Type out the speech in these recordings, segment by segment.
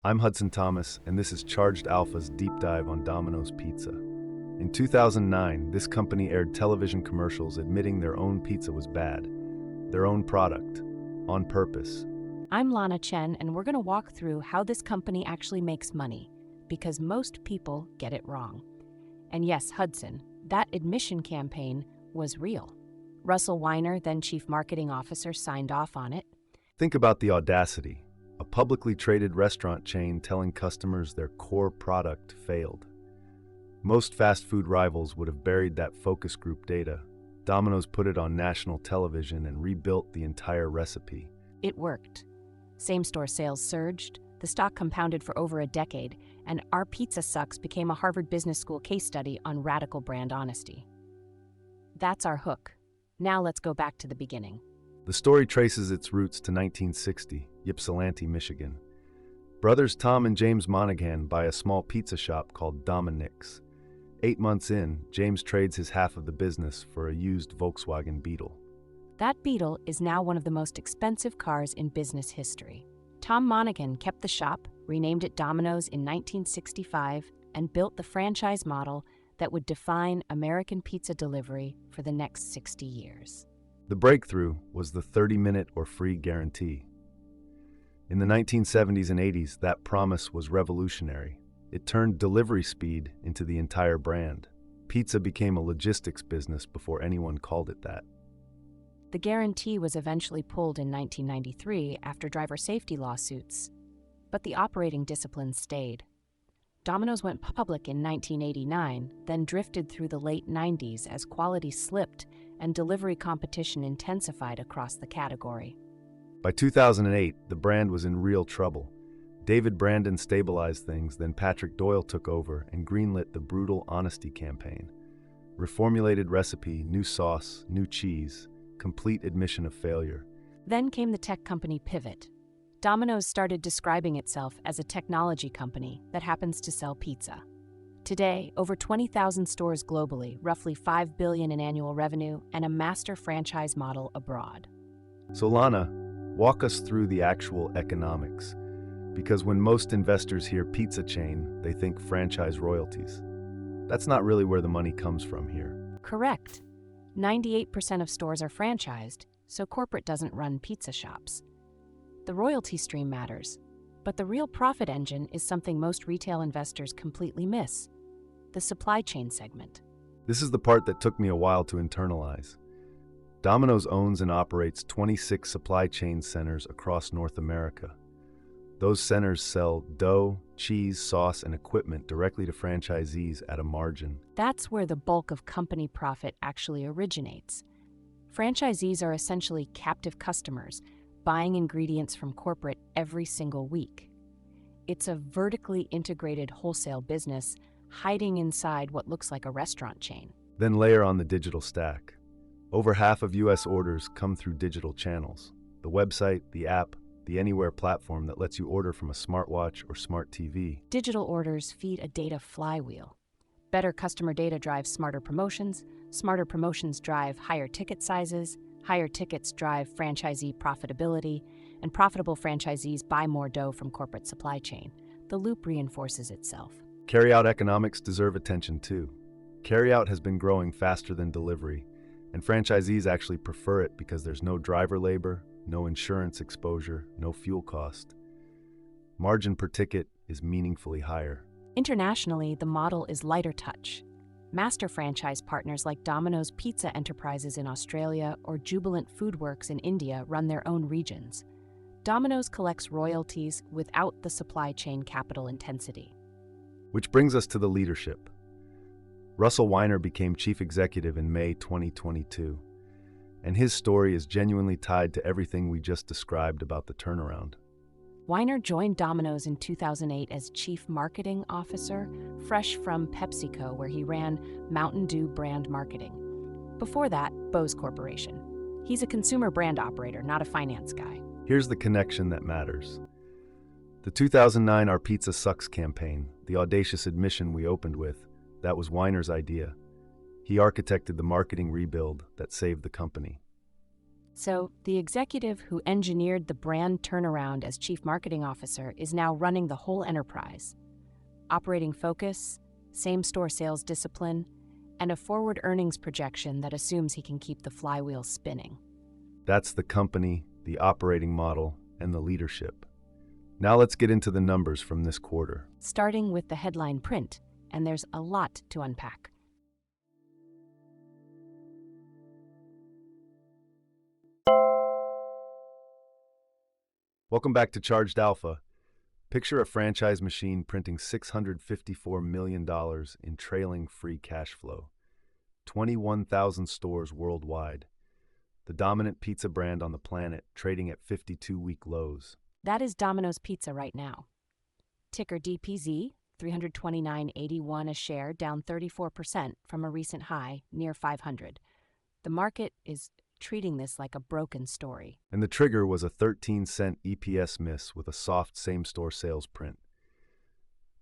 I'm Hudson Thomas, and this is Charged Alpha's deep dive on Domino's Pizza. In 2009, this company aired television commercials admitting their own pizza was bad, their own product, on purpose. I'm Lana Chen, and we're going to walk through how this company actually makes money, because most people get it wrong. And yes, Hudson, that admission campaign was real. Russell Weiner, then Chief Marketing Officer, signed off on it. Think about the audacity. A publicly traded restaurant chain telling customers their core product failed. Most fast food rivals would have buried that focus group data. Domino's put it on national television and rebuilt the entire recipe. It worked. Same-store sales surged, the stock compounded for over a decade, and Our Pizza Sucks became a Harvard Business School case study on radical brand honesty. That's our hook. Now let's go back to the beginning. The story traces its roots to 1960, Ypsilanti, Michigan. Brothers Tom and James Monaghan buy a small pizza shop called Domino's. 8 months in, James trades his half of the business for a used Volkswagen Beetle. That Beetle is now one of the most expensive cars in business history. Tom Monaghan kept the shop, renamed it Domino's in 1965, and built the franchise model that would define American pizza delivery for the next 60 years. The breakthrough was the 30-minute or free guarantee. In the 1970s and 80s, that promise was revolutionary. It turned delivery speed into the entire brand. Pizza became a logistics business before anyone called it that. The guarantee was eventually pulled in 1993 after driver safety lawsuits, but the operating discipline stayed. Domino's went public in 1989, then drifted through the late 90s as quality slipped and delivery competition intensified across the category. By 2008, the brand was in real trouble. David Brandon stabilized things, then Patrick Doyle took over and greenlit the brutal honesty campaign. Reformulated recipe, new sauce, new cheese, complete admission of failure. Then came the tech company pivot. Domino's started describing itself as a technology company that happens to sell pizza. Today, over 20,000 stores globally, roughly $5 billion in annual revenue, and a master franchise model abroad. So Lana, walk us through the actual economics. Because when most investors hear pizza chain, they think franchise royalties. That's not really where the money comes from here. Correct. 98% of stores are franchised, so corporate doesn't run pizza shops. The royalty stream matters, but the real profit engine is something most retail investors completely miss: the supply chain segment. This is the part that took me a while to internalize. Domino's owns and operates 26 supply chain centers across North America. Those centers sell dough, cheese, sauce, and equipment directly to franchisees at a margin. That's where the bulk of company profit actually originates. Franchisees are essentially captive customers, buying ingredients from corporate every single week. It's a vertically integrated wholesale business hiding inside what looks like a restaurant chain. Then layer on the digital stack. Over half of US orders come through digital channels. The website, the app, the Anywhere platform that lets you order from a smartwatch or smart TV. Digital orders feed a data flywheel. Better customer data drives smarter promotions drive higher ticket sizes, higher tickets drive franchisee profitability, and profitable franchisees buy more dough from corporate supply chain. The loop reinforces itself. Carryout economics deserve attention too. Carryout has been growing faster than delivery, and franchisees actually prefer it because there's no driver labor, no insurance exposure, no fuel cost. Margin per ticket is meaningfully higher. Internationally, the model is lighter touch. Master franchise partners like Domino's Pizza Enterprises in Australia or Jubilant Foodworks in India run their own regions. Domino's collects royalties without the supply chain capital intensity. Which brings us to the leadership. Russell Weiner became chief executive in May 2022, and his story is genuinely tied to everything we just described about the turnaround. Weiner joined Domino's in 2008 as Chief Marketing Officer, fresh from PepsiCo, where he ran Mountain Dew brand marketing. Before that, Bose Corporation. He's a consumer brand operator, not a finance guy. Here's the connection that matters. The 2009 Our Pizza Sucks campaign, the audacious admission we opened with, that was Weiner's idea. He architected the marketing rebuild that saved the company. So, the executive who engineered the brand turnaround as chief marketing officer is now running the whole enterprise. Operating focus, same-store sales discipline, and a forward earnings projection that assumes he can keep the flywheel spinning. That's the company, the operating model, and the leadership. Now let's get into the numbers from this quarter. Starting with the headline print, and there's a lot to unpack. Welcome back to Charged Alpha. Picture a franchise machine printing $654 million in trailing free cash flow. 21,000 stores worldwide. The dominant pizza brand on the planet, trading at 52-week lows. That is Domino's Pizza right now. Ticker DPZ, $329.81 a share, down 34% from a recent high near 500. The market is treating this like a broken story. And the trigger was a 13-cent EPS miss with a soft same-store sales print.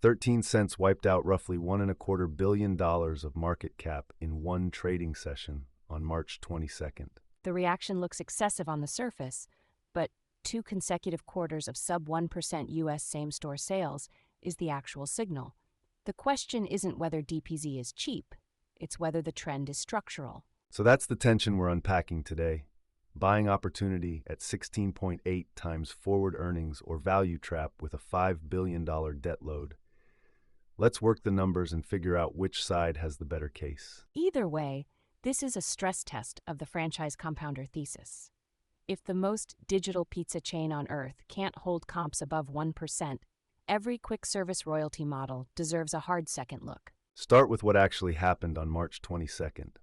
13 cents wiped out roughly $1.25 billion of market cap in one trading session on March 22nd. The reaction looks excessive on the surface, but 2 consecutive quarters of sub-1% U.S. same-store sales is the actual signal. The question isn't whether DPZ is cheap, it's whether the trend is structural. So that's the tension we're unpacking today. Buying opportunity at 16.8 times forward earnings or value trap with a $5 billion debt load. Let's work the numbers and figure out which side has the better case. Either way, this is a stress test of the franchise compounder thesis. If the most digital pizza chain on earth can't hold comps above 1%, every quick-service royalty model deserves a hard second look. Start with what actually happened on March 22nd.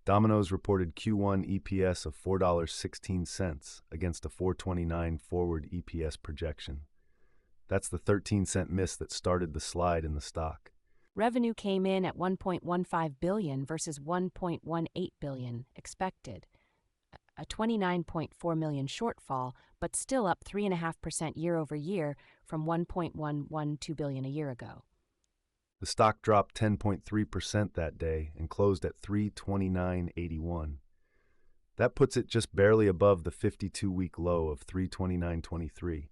Domino's reported Q1 EPS of $4.16 against a $4.29 forward EPS projection. That's the 13-cent miss that started the slide in the stock. Revenue came in at $1.15 billion versus $1.18 billion expected. A $29.4 million shortfall, but still up 3.5% year over year from $1.112 billion a year ago. The stock dropped 10.3% that day and closed at $329.81. That puts it just barely above the 52-week low of $329.23,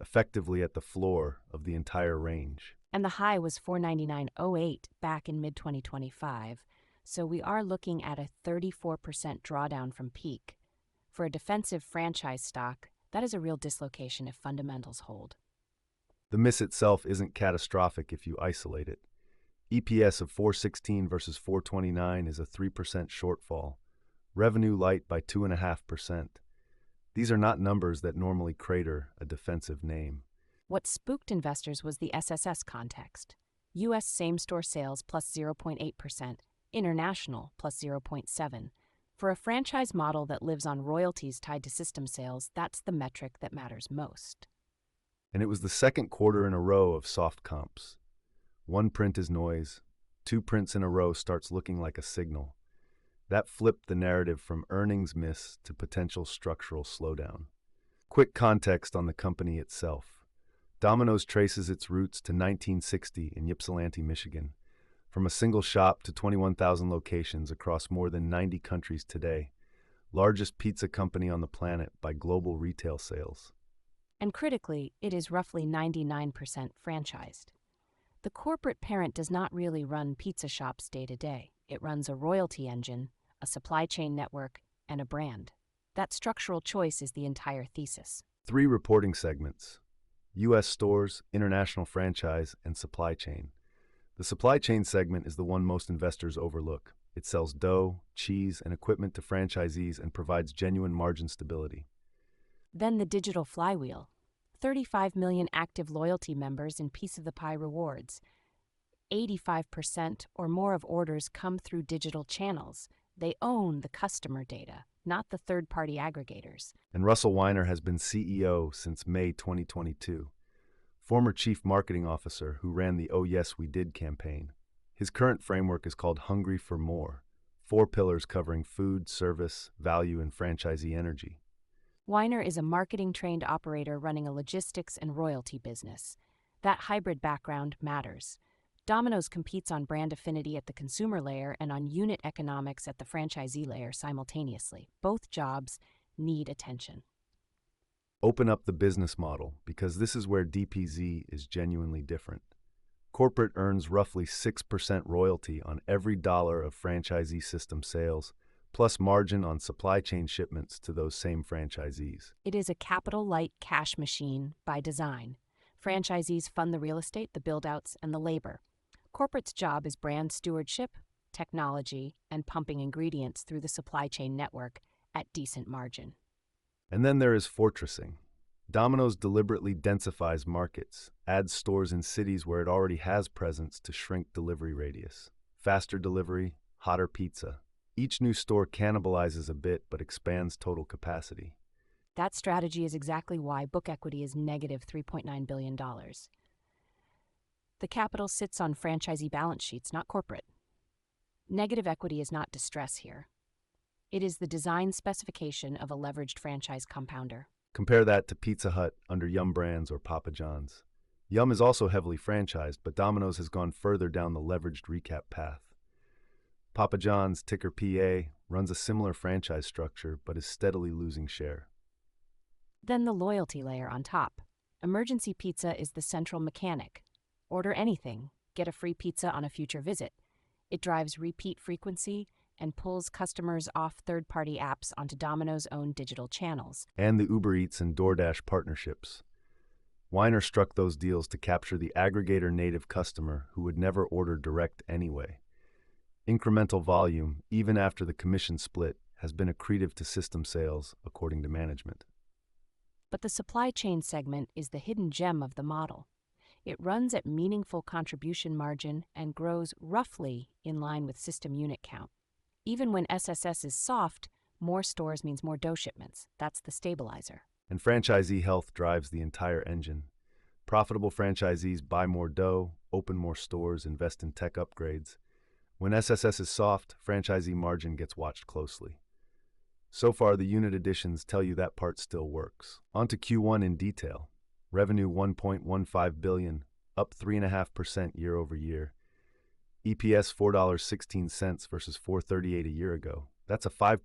effectively at the floor of the entire range. And the high was $499.08 back in mid-2025, so we are looking at a 34% drawdown from peak. For a defensive franchise stock, that is a real dislocation if fundamentals hold. The miss itself isn't catastrophic if you isolate it. EPS of $4.16 versus $4.29 is a 3% shortfall. Revenue light by 2.5%. These are not numbers that normally crater a defensive name. What spooked investors was the SSS context. U.S. same-store sales plus 0.8%, international plus 0.7%. For a franchise model that lives on royalties tied to system sales, that's the metric that matters most. And it was the second quarter in a row of soft comps. One print is noise. 2 prints in a row starts looking like a signal. That flipped the narrative from earnings miss to potential structural slowdown. Quick context on the company itself. Domino's traces its roots to 1960 in Ypsilanti, Michigan. From a single shop to 21,000 locations across more than 90 countries today. Largest pizza company on the planet by global retail sales. And critically, it is roughly 99% franchised. The corporate parent does not really run pizza shops day to day. It runs a royalty engine, a supply chain network, and a brand. That structural choice is the entire thesis. 3 reporting segments: U.S. stores, international franchise, and supply chain. The supply chain segment is the one most investors overlook. It sells dough, cheese, and equipment to franchisees and provides genuine margin stability. Then the digital flywheel. 35 million active loyalty members in Piece of the Pie rewards. 85% or more of orders come through digital channels. They own the customer data, not the third-party aggregators. And Russell Weiner has been CEO since May 2022. Former chief marketing officer who ran the Oh Yes We Did campaign. His current framework is called Hungry for More. 4 pillars covering food, service, value, and franchisee energy. Weiner is a marketing-trained operator running a logistics and royalty business. That hybrid background matters. Domino's competes on brand affinity at the consumer layer and on unit economics at the franchisee layer simultaneously. Both jobs need attention. Open up the business model, because this is where DPZ is genuinely different. Corporate earns roughly 6% royalty on every dollar of franchisee system sales, plus margin on supply chain shipments to those same franchisees. It is a capital-light cash machine by design. Franchisees fund the real estate, the build-outs, and the labor. Corporate's job is brand stewardship, technology, and pumping ingredients through the supply chain network at decent margin. And then there is fortressing. Domino's deliberately densifies markets, adds stores in cities where it already has presence to shrink delivery radius. Faster delivery, hotter pizza. Each new store cannibalizes a bit but expands total capacity. That strategy is exactly why book equity is negative $3.9 billion. The capital sits on franchisee balance sheets, not corporate. Negative equity is not distress here. It is the design specification of a leveraged franchise compounder. Compare that to Pizza Hut under Yum Brands or Papa John's. Yum is also heavily franchised, but Domino's has gone further down the leveraged recap path. Papa John's, ticker PA, runs a similar franchise structure but is steadily losing share. Then the loyalty layer on top. Emergency Pizza is the central mechanic. Order anything, get a free pizza on a future visit. It drives repeat frequency and pulls customers off third-party apps onto Domino's own digital channels. And the Uber Eats and DoorDash partnerships. Weiner struck those deals to capture the aggregator native customer who would never order direct anyway. Incremental volume, even after the commission split, has been accretive to system sales, according to management. But the supply chain segment is the hidden gem of the model. It runs at meaningful contribution margin and grows roughly in line with system unit count. Even when SSS is soft, more stores means more dough shipments. That's the stabilizer. And franchisee health drives the entire engine. Profitable franchisees buy more dough, open more stores, invest in tech upgrades. When SSS is soft, franchisee margin gets watched closely. So far, the unit additions tell you that part still works. On to Q1 in detail. Revenue $1.15 billion, up 3.5% year over year. EPS $4.16 versus $4.38 a year ago. That's a 5%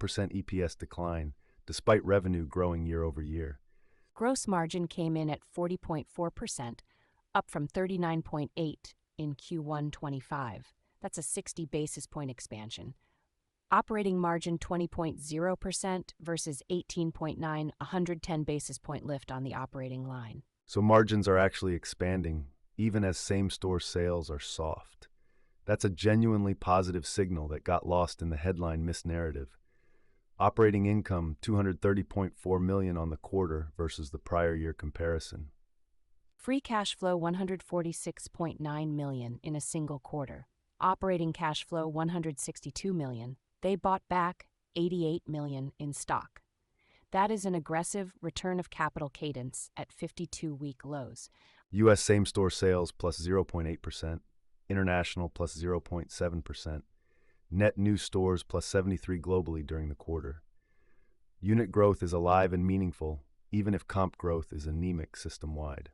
EPS decline, despite revenue growing year over year. Gross margin came in at 40.4%, up from 39.8% in Q1 '25. That's a 60 basis point expansion. Operating margin 20.0% versus 18.9%, 110 basis point lift on the operating line. So margins are actually expanding, even as same-store sales are soft. That's a genuinely positive signal that got lost in the headline misnarrative. Operating income $230.4 million on the quarter versus the prior year comparison. Free cash flow $146.9 million in a single quarter. Operating cash flow $162 million. They bought back $88 million in stock. That is an aggressive return of capital cadence at 52-week lows. U.S. same-store sales plus 0.8%, international plus 0.7%, net new stores plus 73 globally during the quarter. Unit growth is alive and meaningful, even if comp growth is anemic system-wide.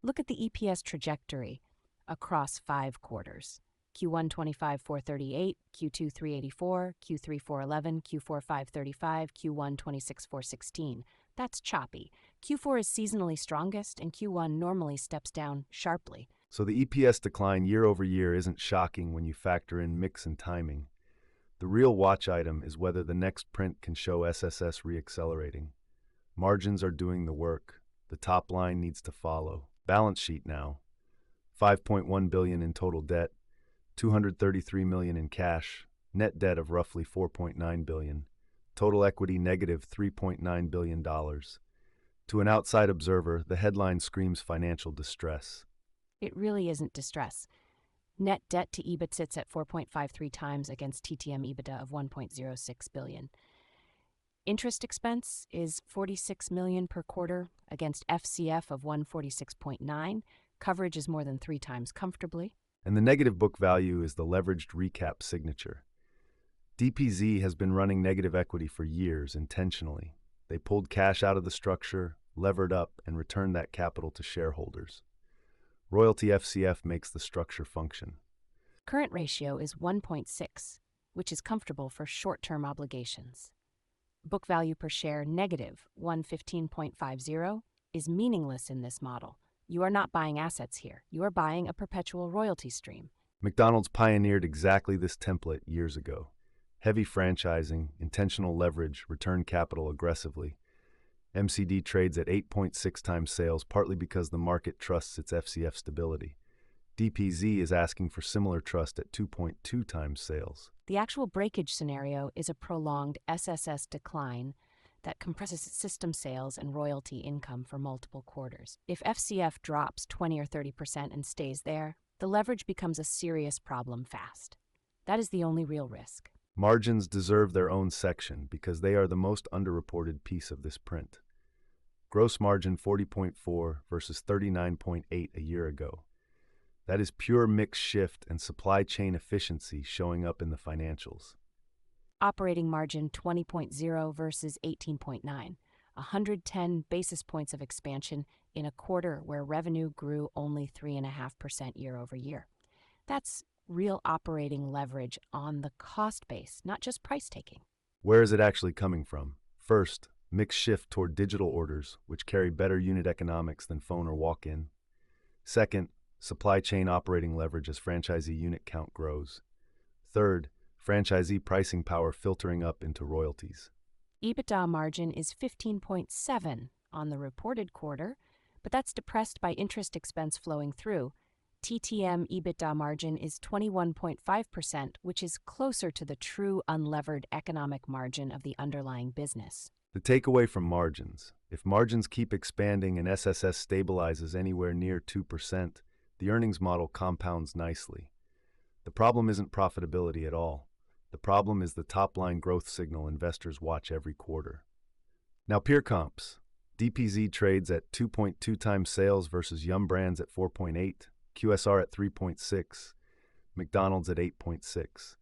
Look at the EPS trajectory across 5 quarters. Q1 '25 $4.38, Q2 $3.84, Q3 $4.11, Q4 $5.35, Q1 '26 $4.16. That's choppy. Q4 is seasonally strongest, and Q1 normally steps down sharply. So the EPS decline year over year isn't shocking when you factor in mix and timing. The real watch item is whether the next print can show SSS reaccelerating. Margins are doing the work. The top line needs to follow. Balance sheet now. $5.1 billion in total debt, $233 million in cash, net debt of roughly $4.9 billion, total equity negative $3.9 billion. To an outside observer, the headline screams financial distress. It really isn't distress. Net debt to EBIT sits at 4.53 times against TTM EBITDA of $1.06 billion. Interest expense is $46 million per quarter against FCF of $146.9. Coverage is more than 3 times comfortably. And the negative book value is the leveraged recap signature. DPZ has been running negative equity for years intentionally. They pulled cash out of the structure, levered up, and returned that capital to shareholders. Royalty FCF makes the structure function. Current ratio is 1.6, which is comfortable for short-term obligations. Book value per share negative 115.50 is meaningless in this model. You are not buying assets here. You are buying a perpetual royalty stream. McDonald's pioneered exactly this template years ago. Heavy franchising, intentional leverage, return capital aggressively. MCD trades at 8.6 times sales, partly because the market trusts its FCF stability. DPZ is asking for similar trust at 2.2 times sales. The actual breakage scenario is a prolonged SSS decline that compresses system sales and royalty income for multiple quarters. If FCF drops 20 or 30% and stays there, the leverage becomes a serious problem fast. That is the only real risk. Margins deserve their own section because they are the most underreported piece of this print. Gross margin 40.4 versus 39.8 a year ago. That is pure mix shift and supply chain efficiency showing up in the financials. Operating margin 20.0 versus 18.9, 110 basis points of expansion in a quarter where revenue grew only 3.5% year over year. That's real operating leverage on the cost base, not just price taking. Where is it actually coming from? First, mix shift toward digital orders, which carry better unit economics than phone or walk-in. Second, supply chain operating leverage as franchisee unit count grows. Third, franchisee pricing power filtering up into royalties. EBITDA margin is 15.7 on the reported quarter, but that's depressed by interest expense flowing through. TTM EBITDA margin is 21.5%, which is closer to the true unlevered economic margin of the underlying business. The takeaway from margins: if margins keep expanding and SSS stabilizes anywhere near 2%, the earnings model compounds nicely. The problem isn't profitability at all. The problem is the top-line growth signal investors watch every quarter. Now, peer comps. DPZ trades at 2.2 times sales versus Yum Brands at 4.8, QSR at 3.6, McDonald's at 8.6.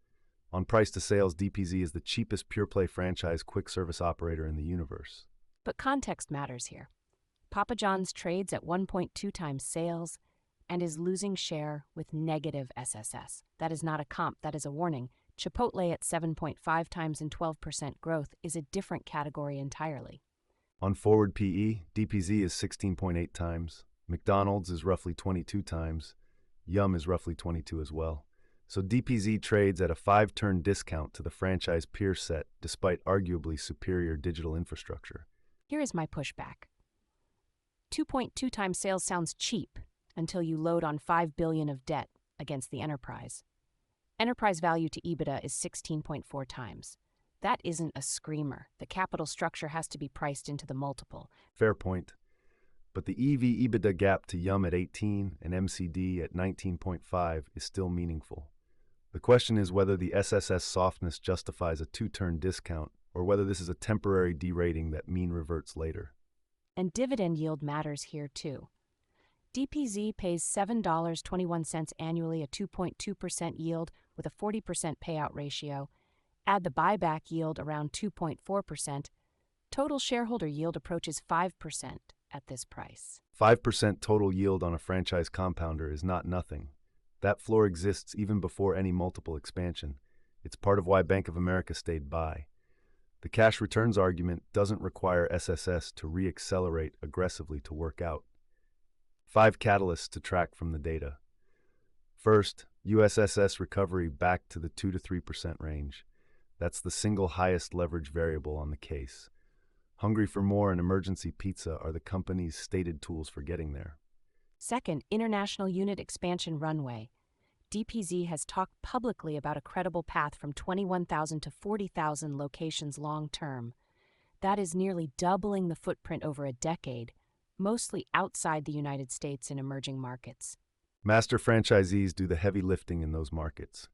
On price to sales, DPZ is the cheapest pure-play franchise quick service operator in the universe. But context matters here. Papa John's trades at 1.2 times sales and is losing share with negative SSS. That is not a comp, that is a warning. Chipotle at 7.5 times and 12% growth is a different category entirely. On forward PE, DPZ is 16.8 times, McDonald's is roughly 22 times, Yum is roughly 22 as well. So DPZ trades at a 5-turn discount to the franchise peer set despite arguably superior digital infrastructure. Here is my pushback. 2.2 times sales sounds cheap until you load on $5 billion of debt against the enterprise. Enterprise value to EBITDA is 16.4 times. That isn't a screamer. The capital structure has to be priced into the multiple. Fair point. But the EV/EBITDA gap to Yum at 18 and MCD at 19.5 is still meaningful. The question is whether the SSS softness justifies a 2-turn discount or whether this is a temporary derating that mean reverts later. And dividend yield matters here too. DPZ pays $7.21 annually, a 2.2% yield with a 40% payout ratio. Add the buyback yield around 2.4%. Total shareholder yield approaches 5% at this price. 5% total yield on a franchise compounder is not nothing. That floor exists even before any multiple expansion. It's part of why Bank of America stayed by. The cash returns argument doesn't require SSS to re-accelerate aggressively to work out. 5 catalysts to track from the data. First, USSS recovery back to the 2 to 3% range. That's the single highest leverage variable on the case. Hungry for More and Emergency Pizza are the company's stated tools for getting there. Second, international unit expansion runway. DPZ has talked publicly about a credible path from 21,000 to 40,000 locations long term. That is nearly doubling the footprint over a decade, mostly outside the United States in emerging markets. Master franchisees do the heavy lifting in those markets.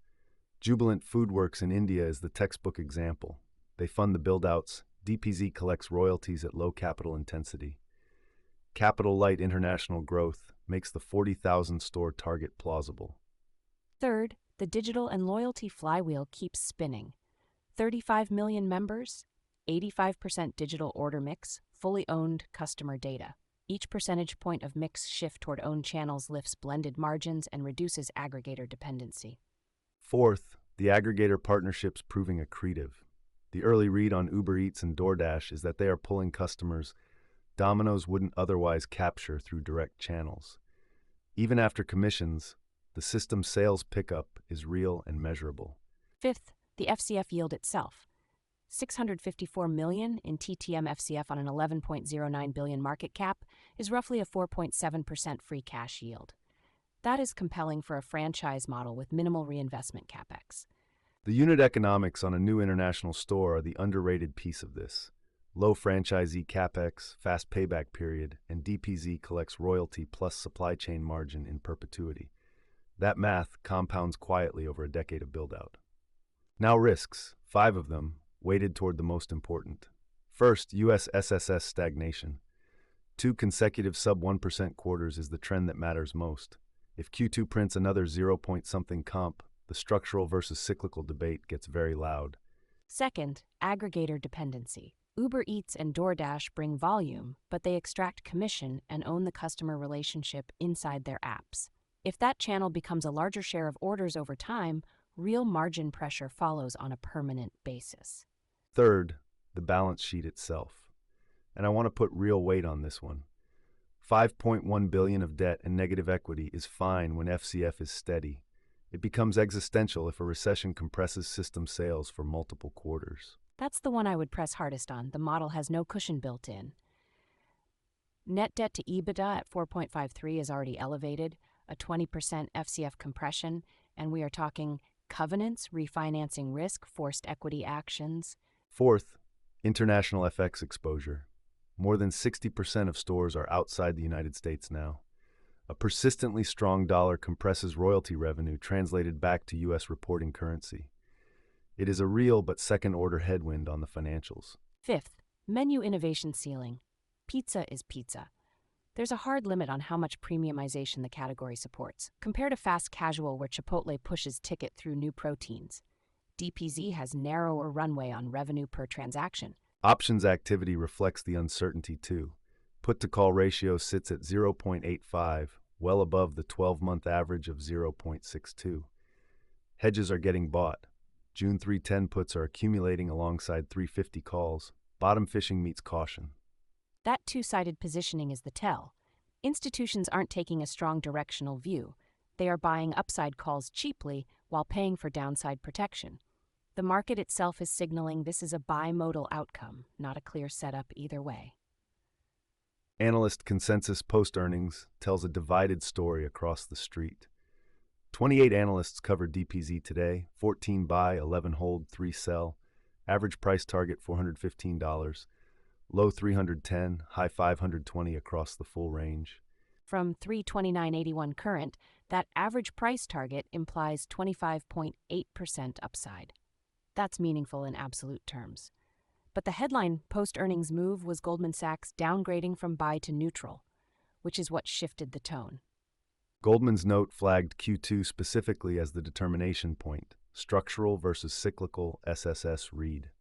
Jubilant Foodworks in India is the textbook example. They fund the build-outs. DPZ collects royalties at low capital intensity. Capital-light international growth makes the 40,000 store target plausible. Third, the digital and loyalty flywheel keeps spinning. 35 million members, 85% digital order mix, fully owned customer data. Each percentage point of mix shift toward owned channels lifts blended margins and reduces aggregator dependency. Fourth, the aggregator partnerships proving accretive. The early read on Uber Eats and DoorDash is that they are pulling customers Domino's wouldn't otherwise capture through direct channels. Even after commissions, the system's sales pickup is real and measurable. Fifth, the FCF yield itself. $654 million in TTM FCF on an $11.09 billion market cap is roughly a 4.7% free cash yield. That is compelling for a franchise model with minimal reinvestment capex. The unit economics on a new international store are the underrated piece of this. Low franchisee capex, fast payback period, and DPZ collects royalty plus supply chain margin in perpetuity. That math compounds quietly over a decade of build-out. Now risks, 5 of them, weighted toward the most important. First, U.S. SSS stagnation. 2 consecutive sub-1% quarters is the trend that matters most. If Q2 prints another 0-point-something comp, the structural versus cyclical debate gets very loud. Second, aggregator dependency. Uber Eats and DoorDash bring volume, but they extract commission and own the customer relationship inside their apps. If that channel becomes a larger share of orders over time, real margin pressure follows on a permanent basis. Third, the balance sheet itself. And I want to put real weight on this one. $5.1 billion of debt and negative equity is fine when FCF is steady. It becomes existential if a recession compresses system sales for multiple quarters. That's the one I would press hardest on. The model has no cushion built in. Net debt to EBITDA at 4.53 is already elevated, a 20% FCF compression, and we are talking covenants, refinancing risk, forced equity actions. Fourth, international FX exposure. More than 60% of stores are outside the United States now. A persistently strong dollar compresses royalty revenue translated back to U.S. reporting currency. It is a real but second-order headwind on the financials. Fifth, menu innovation ceiling. Pizza is pizza. There's a hard limit on how much premiumization the category supports. Compare to fast casual where Chipotle pushes ticket through new proteins. DPZ has narrower runway on revenue per transaction. Options activity reflects the uncertainty too. Put-to-call ratio sits at 0.85, well above the 12-month average of 0.62. Hedges are getting bought. June 310 puts are accumulating alongside 350 calls. Bottom fishing meets caution. That two-sided positioning is the tell. Institutions aren't taking a strong directional view. They are buying upside calls cheaply while paying for downside protection. The market itself is signaling this is a bimodal outcome, not a clear setup either way. Analyst Consensus post-earnings tells a divided story across the street. 28 analysts covered DPZ today, 14 buy, 11 hold, 3 sell. Average price target $415, low 310, high 520 across the full range. From 329.81 current, that average price target implies 25.8% upside. That's meaningful in absolute terms. But the headline post-earnings move was Goldman Sachs downgrading from buy to neutral, which is what shifted the tone. Goldman's note flagged Q2 specifically as the determination point, structural versus cyclical SSS read.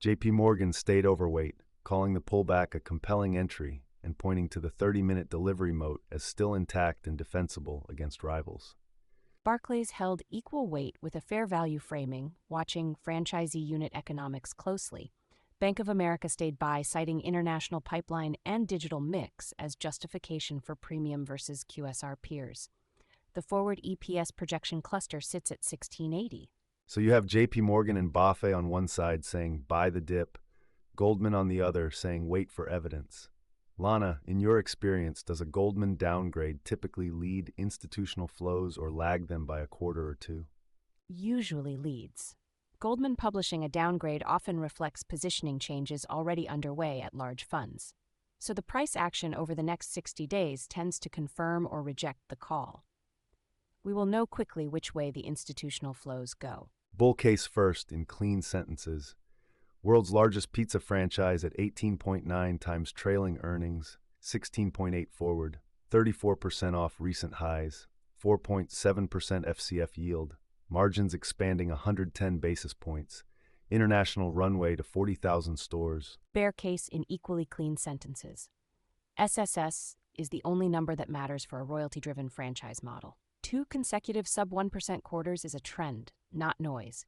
JP Morgan stayed overweight, calling the pullback a compelling entry and pointing to the 30-minute delivery moat as still intact and defensible against rivals. Barclays held equal weight with a fair value framing, watching franchisee unit economics closely. Bank of America stayed buy, citing international pipeline and digital mix as justification for premium versus QSR peers. The forward EPS projection cluster sits at 1680. So you have JP Morgan and BofA on one side saying buy the dip, Goldman on the other saying wait for evidence. Lana, in your experience, does a Goldman downgrade typically lead institutional flows or lag them by a quarter or two? Usually leads. Goldman publishing a downgrade often reflects positioning changes already underway at large funds. So the price action over the next 60 days tends to confirm or reject the call. We will know quickly which way the institutional flows go. Bull case first in clean sentences. World's largest pizza franchise at 18.9 times trailing earnings, 16.8 forward, 34% off recent highs, 4.7% FCF yield, margins expanding 110 basis points, international runway to 40,000 stores. Bear case in equally clean sentences. SSS is the only number that matters for a royalty-driven franchise model. 2 consecutive sub-1% quarters is a trend, not noise.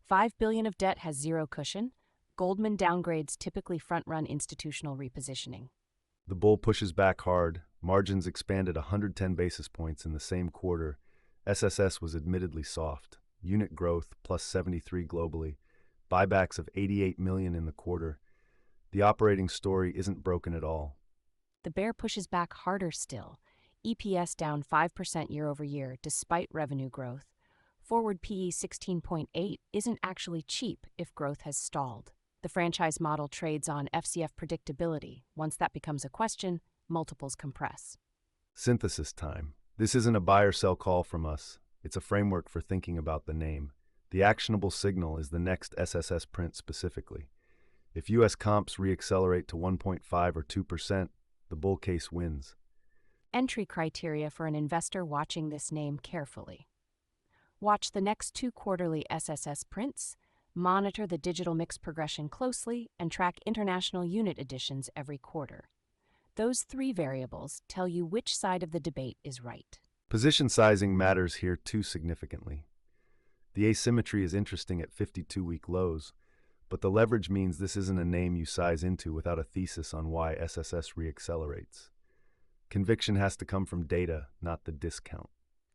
$5 billion of debt has zero cushion. Goldman downgrades typically front-run institutional repositioning. The bull pushes back hard. Margins expanded 110 basis points in the same quarter. SSS was admittedly soft. Unit growth plus 73 globally. Buybacks of 88 million in the quarter. The operating story isn't broken at all. The bear pushes back harder still. EPS down 5% year over year despite revenue growth. Forward PE 16.8 isn't actually cheap if growth has stalled. The franchise model trades on FCF predictability. Once that becomes a question, multiples compress. Synthesis time. This isn't a buy or sell call from us. It's a framework for thinking about the name. The actionable signal is the next SSS print specifically. If U.S. comps reaccelerate to 1.5 or 2%, the bull case wins. Entry criteria for an investor watching this name carefully. Watch the next 2 quarterly SSS prints, monitor the digital mix progression closely, and track international unit additions every quarter. Those 3 variables tell you which side of the debate is right. Position sizing matters here too significantly. The asymmetry is interesting at 52-week lows, but the leverage means this isn't a name you size into without a thesis on why SSS reaccelerates. Conviction has to come from data, not the discount.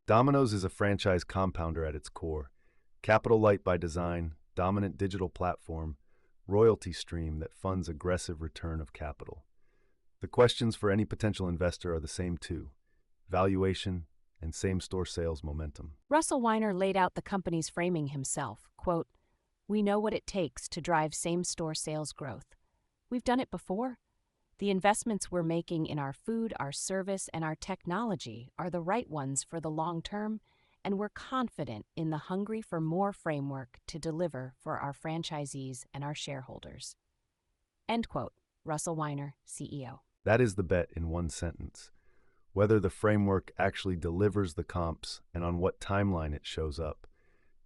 Domino's is a franchise compounder at its core. Capital light by design, dominant digital platform, royalty stream that funds aggressive return of capital. The questions for any potential investor are the same too: valuation and same-store sales momentum. Russell Weiner laid out the company's framing himself, quote, "We know what it takes to drive same-store sales growth. We've done it before. The investments we're making in our food, our service, and our technology are the right ones for the long term, and we're confident in the hungry for more framework to deliver for our franchisees and our shareholders." End quote. Russell Weiner, CEO. That is the bet in one sentence. Whether the framework actually delivers the comps and on what timeline it shows up.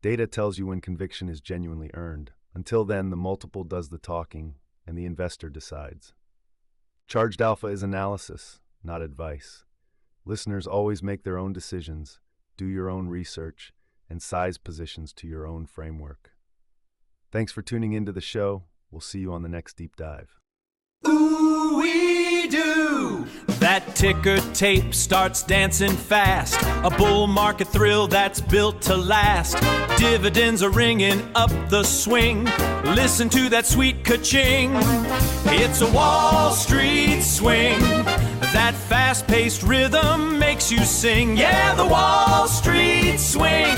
Data tells you when conviction is genuinely earned. Until then, the multiple does the talking, and the investor decides. Charged alpha is analysis, not advice. Listeners always make their own decisions, do your own research, and size positions to your own framework. Thanks for tuning into the show. We'll see you on the next deep dive. Ooh-wee-doo! That ticker tape starts dancing fast. A bull market thrill that's built to last. Dividends are ringing up the swing. Listen to that sweet ka-ching. It's a Wall Street swing. That fast-paced rhythm makes you sing. Yeah, the Wall Street swing.